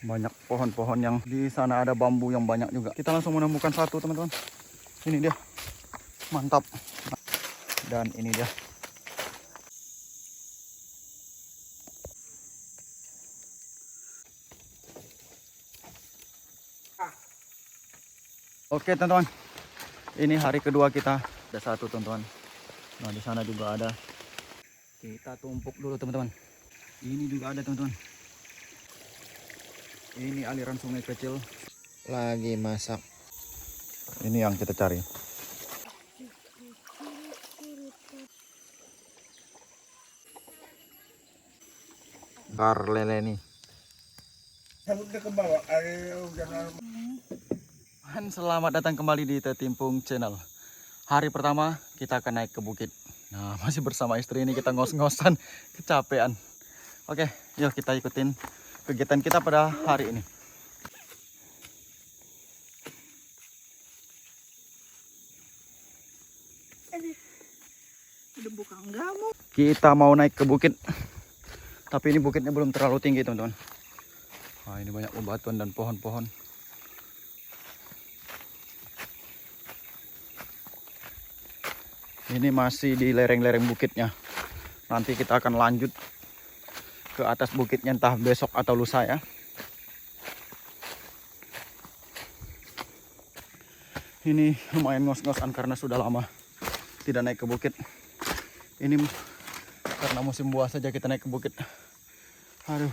Banyak pohon-pohon yang di sana, ada bambu yang banyak juga. Kita langsung menemukan satu, teman-teman. Ini dia. Mantap. Dan ini dia. Oke, teman-teman. Ini hari kedua kita. Ada satu, teman-teman. Nah, di sana juga ada. Kita tumpuk dulu, teman-teman. Ini juga ada, teman-teman. Ini aliran sungai kecil. Lagi masak. Ini yang kita cari. Gar lele nih. Selamat datang kembali di Tetimpung Channel. Hari pertama kita akan naik ke bukit. Nah, masih bersama istri ini, kita ngos-ngosan, kecapean. Oke, yuk kita ikutin kegiatan kita pada hari ini. Kita mau naik ke bukit. Tapi ini bukitnya belum terlalu tinggi, teman-teman. Wah, ini banyak bebatuan dan pohon-pohon. Ini masih di lereng-lereng bukitnya. Nanti kita akan lanjut ke atas bukitnya entah besok atau lusa ya. Ini lumayan ngos-ngosan karena sudah lama tidak naik ke bukit. Ini karena musim buah saja kita naik ke bukit. Aduh.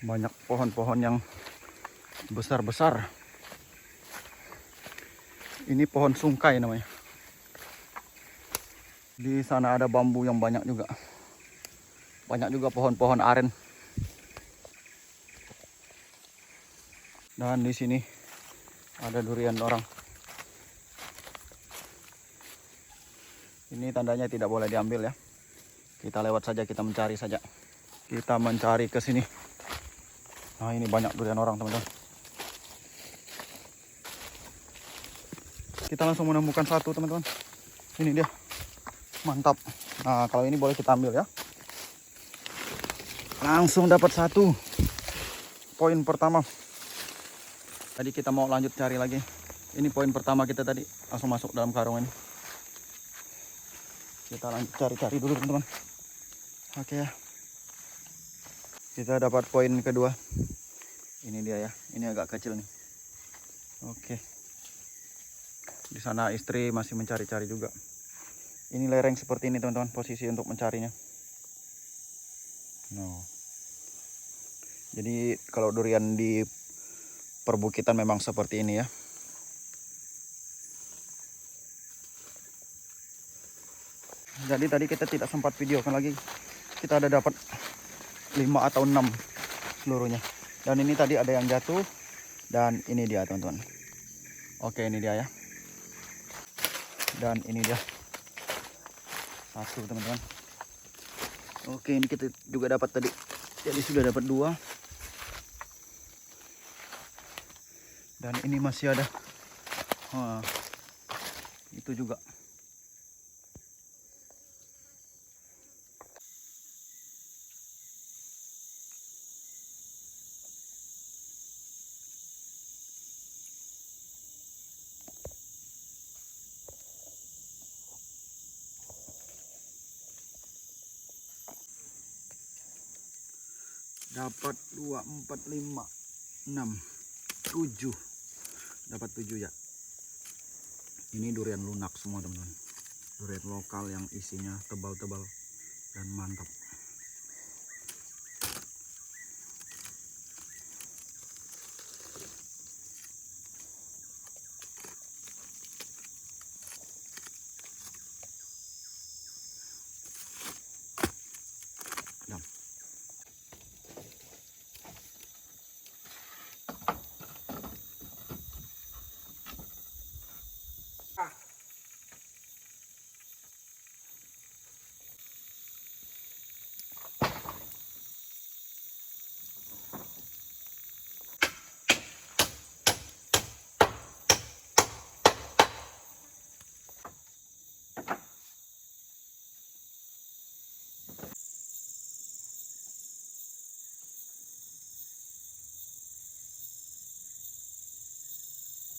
Banyak pohon-pohon yang besar-besar. Ini pohon sungkai namanya. Di sana ada bambu yang banyak juga. Banyak juga pohon-pohon aren. Dan di sini ada durian orang. Ini tandanya tidak boleh diambil ya. Kita lewat saja, kita mencari saja. Kita mencari ke sini. Nah, ini banyak durian orang, teman-teman. Kita langsung menemukan satu, teman-teman. Ini dia. Mantap. Nah, kalau ini boleh kita ambil ya. Langsung dapat satu. Poin pertama. Tadi kita mau lanjut cari lagi. Ini poin pertama kita tadi. Langsung masuk dalam karung ini. Kita lanjut cari-cari dulu, teman-teman. Oke ya. Kita dapat poin kedua. Ini dia ya. Ini agak kecil nih. Oke. Di sana istri masih mencari-cari juga. Ini lereng seperti ini, teman-teman, posisi untuk mencarinya. No. Jadi kalau durian di perbukitan memang seperti ini ya. Jadi tadi kita tidak sempat videokan lagi. Kita ada dapat 5 atau 6 seluruhnya. Dan ini tadi ada yang jatuh. Dan ini dia, teman-teman. Oke, ini dia ya. Dan ini dia. Satu, teman-teman. Oke, ini kita juga dapat tadi. Jadi sudah dapat 2. Dan ini masih ada. Wah, itu juga. Dapat 2, 4, 5, 6, 7. Dapat 7 ya. Ini durian lunak semua, teman-teman. Durian lokal yang isinya tebal-tebal dan mantap.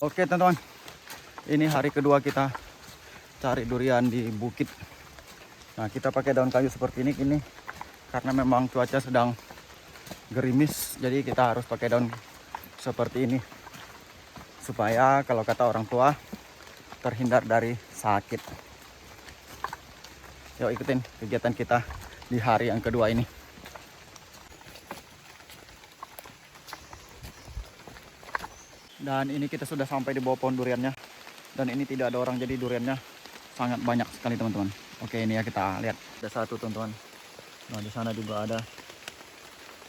Oke teman-teman, ini hari kedua kita cari durian di bukit. Nah, kita pakai daun kayu seperti ini karena memang cuaca sedang gerimis, jadi kita harus pakai daun seperti ini supaya kalau kata orang tua terhindar dari sakit. Yuk ikutin kegiatan kita di hari yang kedua ini. Dan ini kita sudah sampai di bawah pohon duriannya. Dan ini tidak ada orang, jadi duriannya sangat banyak sekali teman-teman. Oke, ini ya kita lihat. Ada satu teman-teman. Nah, di sana juga ada.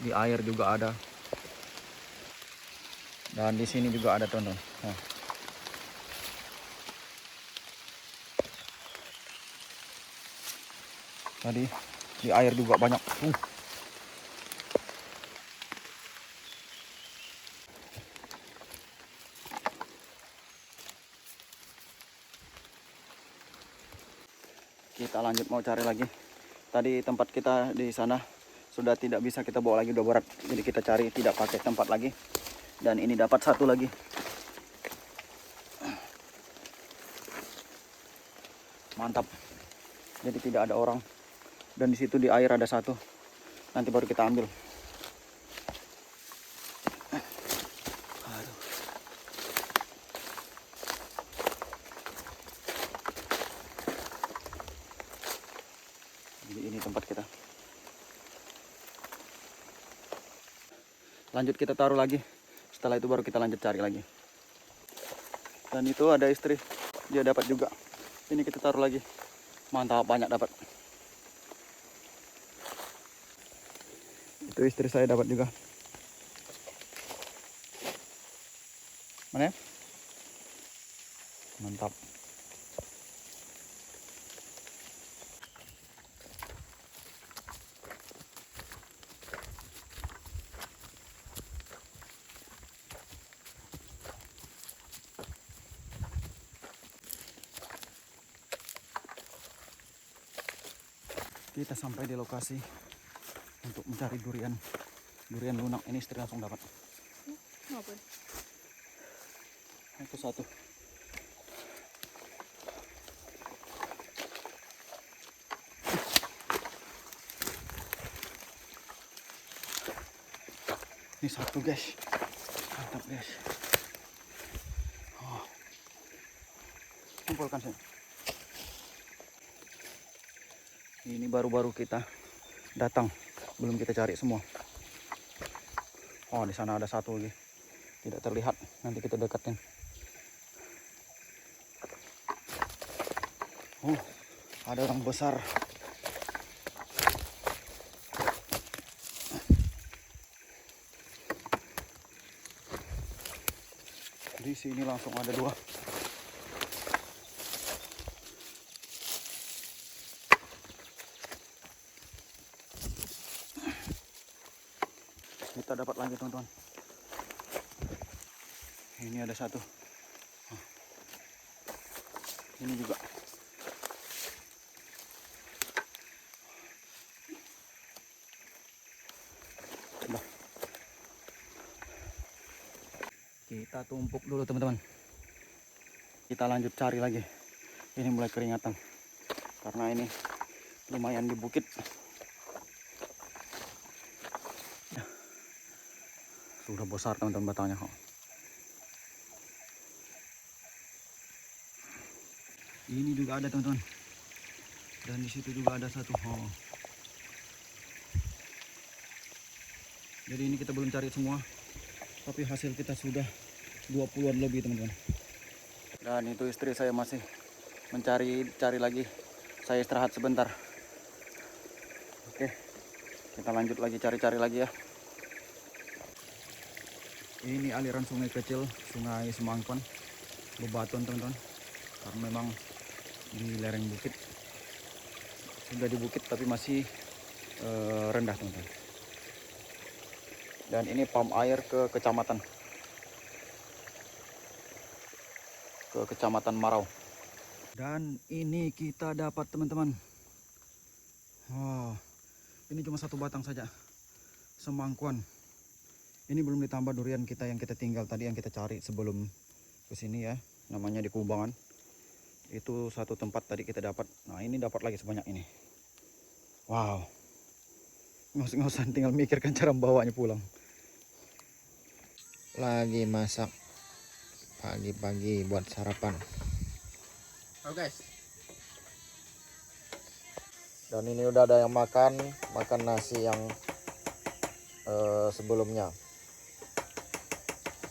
Di air juga ada. Dan di sini juga ada teman-teman. Nah. Tadi di air juga banyak. Kita lanjut mau cari lagi. Tadi tempat kita di sana sudah tidak bisa kita bawa lagi, udah berat. Jadi kita cari tidak pakai tempat lagi. Dan ini dapat satu lagi. Mantap. Jadi tidak ada orang. Dan di situ di air ada satu. Nanti baru kita ambil. Aduh. Jadi ini tempat kita. Lanjut kita taruh lagi. Setelah itu baru kita lanjut cari lagi. Dan itu ada istri. Dia dapat juga. Ini kita taruh lagi. Mantap, banyak dapat. Itu istri saya dapat juga. Mana ya? Mantap. Kita sampai di lokasi untuk mencari durian lunak. Ini istri langsung dapat. Ngapain? Itu satu. Ini satu guys. Mantap guys. Oh. Kumpulkan sini. Ini baru-baru kita datang, belum kita cari semua. Oh, di sana ada satu lagi. Tidak terlihat, nanti kita deketin. Ada orang besar. Di sini langsung ada dua. Kita dapat lagi teman-teman. Ini ada satu. Ini juga. Nah. Kita tumpuk dulu teman-teman. Kita lanjut cari lagi. Ini mulai keringatan. Karena ini lumayan di bukit. Sudah besar teman-teman batangnya kok. Ini juga ada teman-teman. Dan di situ juga ada satu. Oh. Jadi ini kita belum cari semua. Tapi hasil kita sudah 20-an lebih teman-teman. Dan itu istri saya masih cari lagi. Saya istirahat sebentar. Oke. Kita lanjut lagi cari-cari lagi ya. Ini aliran sungai kecil, Sungai Semangkon, Bebaton teman-teman. Karena memang di lereng bukit. Sudah di bukit tapi masih rendah teman-teman. Dan ini pump air ke kecamatan. Ke Kecamatan Marau. Dan ini kita dapat teman-teman. Wow, ini cuma satu batang saja. Semangkuan. Ini belum ditambah durian kita yang kita tinggal tadi, yang kita cari sebelum ke sini ya, namanya di Kubangan. Itu satu tempat tadi kita dapat. Nah, ini dapat lagi sebanyak ini. Wow. Ngos-ngosan tinggal mikirkan cara membawanya pulang. Lagi masak pagi-pagi buat sarapan. Halo guys. Dan ini udah ada yang makan nasi yang sebelumnya.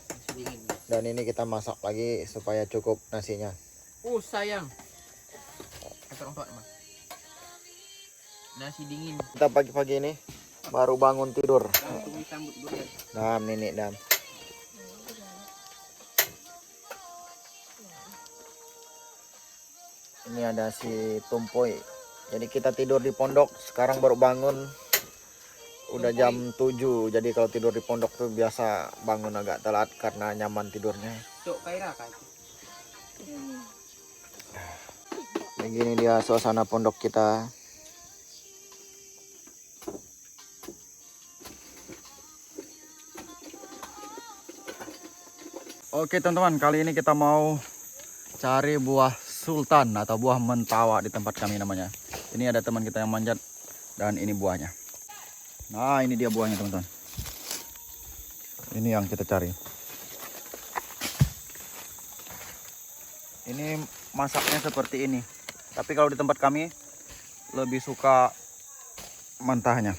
Masih dingin. Dan ini kita masak lagi supaya cukup nasinya. Sayang. Kata orang tua emang. Nasi dingin. Kita pagi-pagi ini baru bangun tidur. Langsung disambut durian. Dam Nini dam. Ini ada si Tumpoy. Jadi kita tidur di pondok, sekarang baru bangun. Udah jam 7. Jadi kalau tidur di pondok tuh biasa bangun agak telat karena nyaman tidurnya. Cok Kaira kan itu. Begini dia suasana pondok kita. Oke teman-teman, kali ini kita mau cari buah sultan atau buah mentawa di tempat kami namanya. Ini ada teman kita yang manjat dan ini buahnya. Nah, ini dia buahnya teman-teman. Ini yang kita cari. Ini masaknya seperti ini. Tapi kalau di tempat kami lebih suka mentahnya.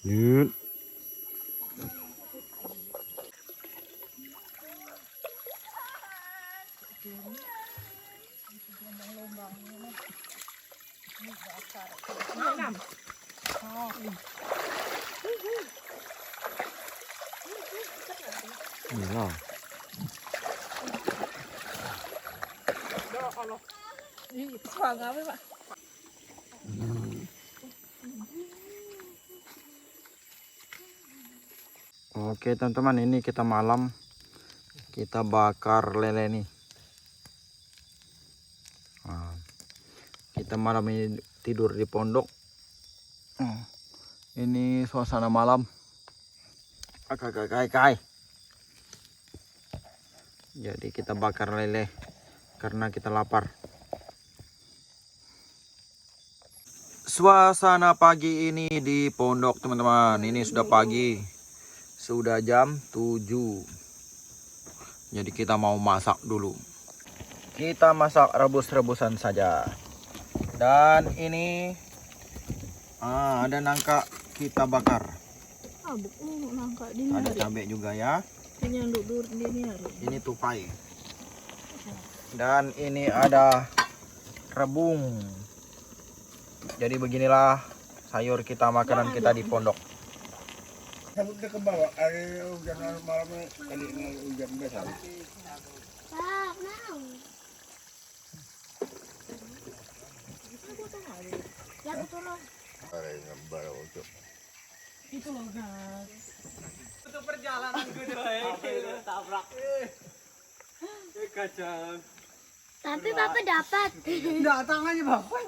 Yun. Inilah. Oke teman-teman, ini kita malam kita bakar lele nih. Nah, kita malam ini tidur di pondok. Ini suasana malam. Kai. Jadi kita bakar lele karena kita lapar. Suasana pagi ini di pondok teman-teman. Ini sudah pagi. Sudah jam 7. Jadi kita mau masak dulu. Kita masak rebus-rebusan saja. Dan ini ada nangka kita bakar. Ada cabai juga ya. Ini tupai. Dan ini ada rebung. Jadi beginilah sayur kita, makanan kita di pondok. Sabut dia ke bawah, hari hujan malamnya kali ini hujan besar. Untuk perjalanan gue deh. Tabrak. Kacau. Tapi Bapak dapat. Enggak, tangannya bapak.